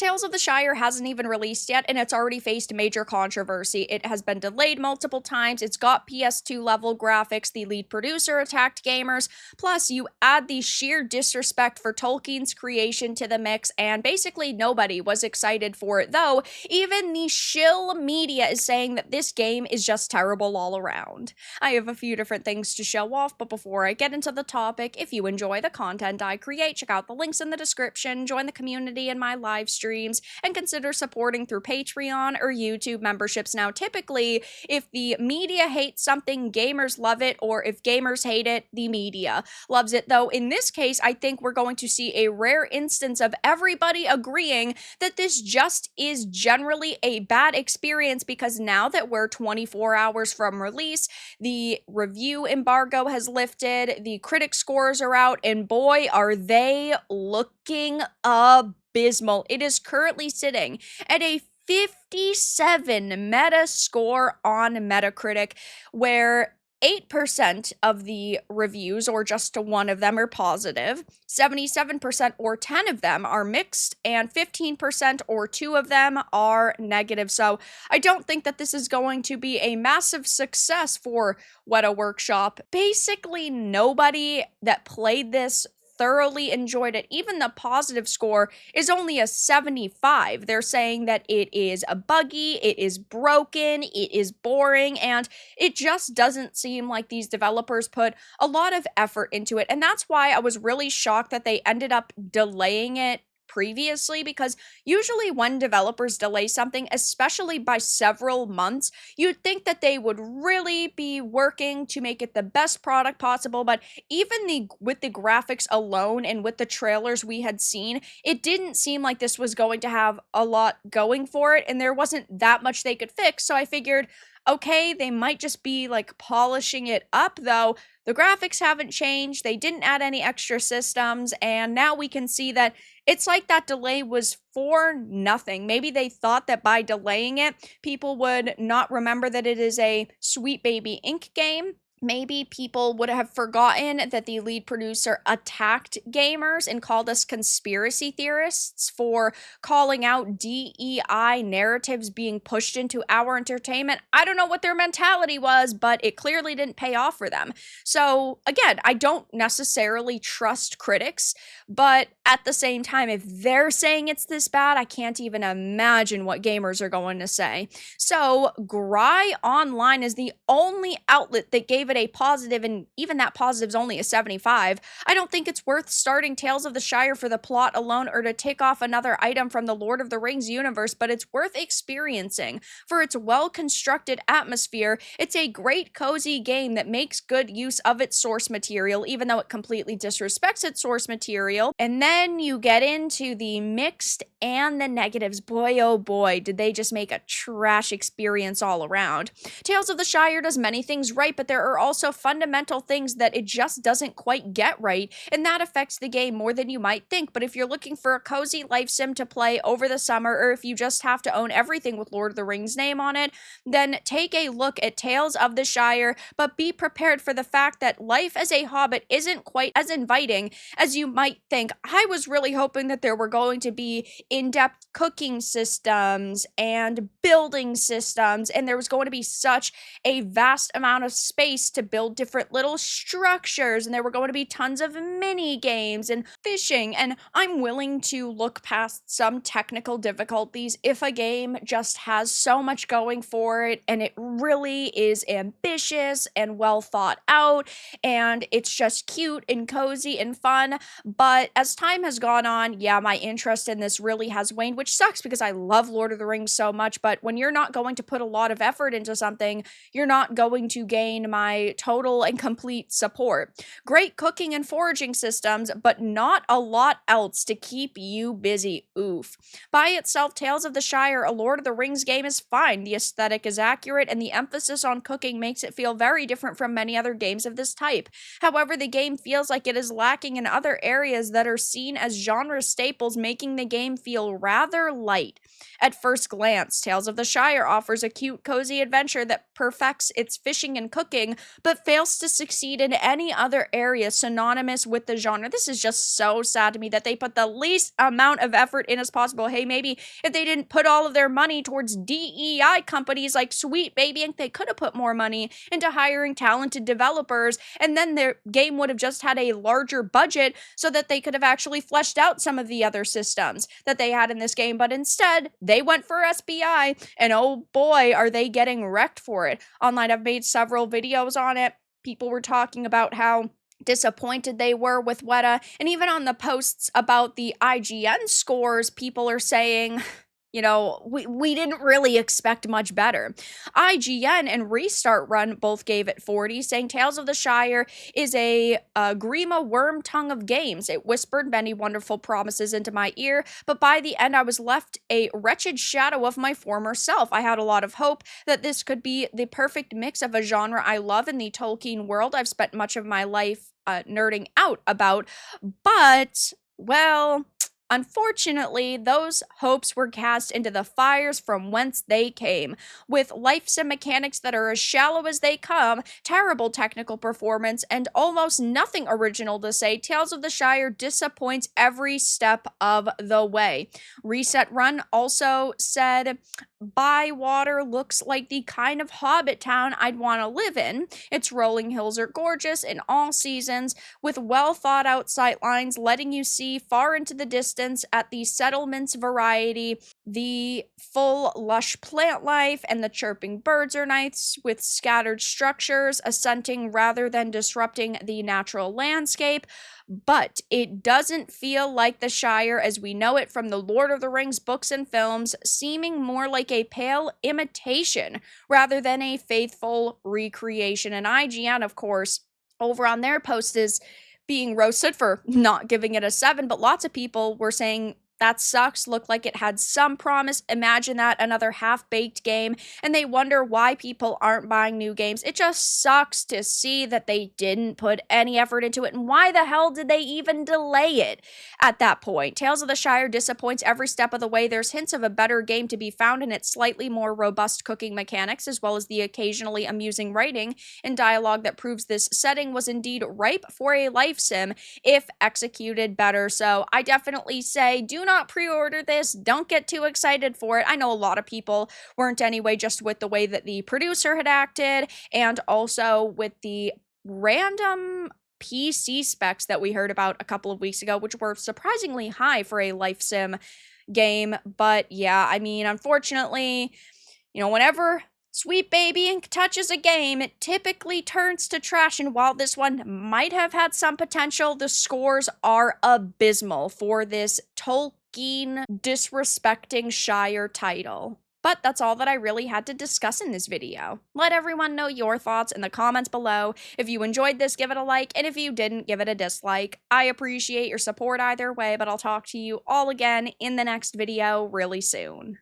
Tales of the Shire hasn't even released yet, and it's already faced major controversy. It has been delayed multiple times. It's got PS2 level graphics. The lead producer attacked gamers. Plus, you add the sheer disrespect for Tolkien's creation to the mix, and basically nobody was excited for it, though even the shill media is saying that this game is just terrible all around. I have a few different things to show off, but before I get into the topic, if you enjoy the content I create, check out the links in the description, join the community in my live streams, and consider supporting through Patreon or YouTube memberships. Now, typically, if the media hates something, gamers love it, or if gamers hate it, the media loves it. Though in this case, I think we're going to see a rare instance of everybody agreeing that this just is generally a bad experience, because now that we're 24 hours from release, the review embargo has lifted, the critic scores are out, and boy, are they looking abysmal. It is currently sitting at a 57 meta score on Metacritic, where 8% of the reviews, or just one of them, are positive, 77% or 10 of them are mixed, and 15% or 2 of them are negative. So I don't think that this is going to be a massive success for Weta Workshop. Basically, nobody that played this thoroughly enjoyed it. Even the positive score is only a 75. They're saying that it is a buggy, it is broken, it is boring, and it just doesn't seem like these developers put a lot of effort into it. And that's why I was really shocked that they ended up delaying it previously, because usually when developers delay something, especially by several months, you'd think that they would really be working to make it the best product possible. But even with the graphics alone and with the trailers we had seen, it didn't seem like this was going to have a lot going for it, and there wasn't that much they could fix. So I figured, okay, they might just be like polishing it up, though the graphics haven't changed, they didn't add any extra systems, and now we can see that it's like that delay was for nothing. Maybe they thought that by delaying it, people would not remember that it is a Sweet Baby Inc. game. Maybe people would have forgotten that the lead producer attacked gamers and called us conspiracy theorists for calling out DEI narratives being pushed into our entertainment. I don't know what their mentality was, but it clearly didn't pay off for them. So again, I don't necessarily trust critics, but at the same time, if they're saying it's this bad, I can't even imagine what gamers are going to say. So Gry Online is the only outlet that gave it a positive, and even that positive's only a 75. I don't think it's worth starting Tales of the Shire for the plot alone or to take off another item from the Lord of the Rings universe, but it's worth experiencing for its well-constructed atmosphere. It's a great cozy game that makes good use of its source material, even though it completely disrespects its source material. And then you get into the mixed and the negatives. Boy, oh boy, did they just make a trash experience all around. Tales of the Shire does many things right, but there are also fundamental things that it just doesn't quite get right, and that affects the game more than you might think. But if you're looking for a cozy life sim to play over the summer, or if you just have to own everything with Lord of the Rings name on it, then take a look at Tales of the Shire, but be prepared for the fact that life as a hobbit isn't quite as inviting as you might think. I was really hoping that there were going to be in-depth cooking systems and building systems, and there was going to be such a vast amount of space to build different little structures, and there were going to be tons of mini games and fishing, and I'm willing to look past some technical difficulties if a game just has so much going for it, and it really is ambitious and well thought out, and it's just cute and cozy and fun. But as time has gone on, yeah, my interest in this really has waned, which sucks because I love Lord of the Rings so much. But when you're not going to put a lot of effort into something, you're not going to gain my total and complete support. Great cooking and foraging systems, but not a lot else to keep you busy. Oof. By itself, Tales of the Shire, a Lord of the Rings game, is fine. The aesthetic is accurate, and the emphasis on cooking makes it feel very different from many other games of this type. However, the game feels like it is lacking in other areas that are seen as genre staples, making the game feel rather light. At first glance, Tales of the Shire offers a cute, cozy adventure that perfects its fishing and cooking, but fails to succeed in any other area synonymous with the genre. This is just so sad to me that they put the least amount of effort in as possible. Hey, maybe if they didn't put all of their money towards DEI companies like Sweet Baby Inc., they could have put more money into hiring talented developers, and then their game would have just had a larger budget so that they could have actually fleshed out some of the other systems that they had in this game. But instead, they went for SBI, and oh boy, are they getting wrecked for it. Online, I've made several videos on it. People were talking about how disappointed they were with Weta, and even on the posts about the IGN scores, people are saying, you know, we didn't really expect much better. IGN and Restart Run both gave it 40, saying Tales of the Shire is a Grima worm tongue of games. It whispered many wonderful promises into my ear, but by the end I was left a wretched shadow of my former self. I had a lot of hope that this could be the perfect mix of a genre I love in the Tolkien world I've spent much of my life nerding out about, but, well, unfortunately, those hopes were cast into the fires from whence they came. With life sim mechanics that are as shallow as they come, terrible technical performance, and almost nothing original to say, Tales of the Shire disappoints every step of the way. Reset Run also said, Bywater looks like the kind of hobbit town I'd want to live in. Its rolling hills are gorgeous in all seasons, with well thought out sightlines letting you see far into the distance at the settlements variety. The full lush plant life and the chirping birds are nice, with scattered structures assenting rather than disrupting the natural landscape. But it doesn't feel like the Shire as we know it from the Lord of the Rings books and films, seeming more like a pale imitation rather than a faithful recreation. And IGN, of course, over on their post is being roasted for not giving it a 7, but lots of people were saying that sucks, looked like it had some promise. Imagine that, another half-baked game, and they wonder why people aren't buying new games. It just sucks to see that they didn't put any effort into it, and why the hell did they even delay it at that point? Tales of the Shire disappoints every step of the way. There's hints of a better game to be found in its slightly more robust cooking mechanics, as well as the occasionally amusing writing and dialogue that proves this setting was indeed ripe for a life sim if executed better. So I definitely say do not pre-order this. Don't get too excited for it. I know a lot of people weren't anyway, just with the way that the producer had acted and also with the random PC specs that we heard about a couple of weeks ago, which were surprisingly high for a life sim game. But yeah, I mean, unfortunately, you know, whenever Sweet Baby Inc. touches a game, it typically turns to trash, and while this one might have had some potential, the scores are abysmal for this Tolkien disrespecting Shire title. But that's all that I really had to discuss in this video. Let everyone know your thoughts in the comments below. If you enjoyed this, give it a like, and if you didn't, give it a dislike. I appreciate your support either way, but I'll talk to you all again in the next video really soon.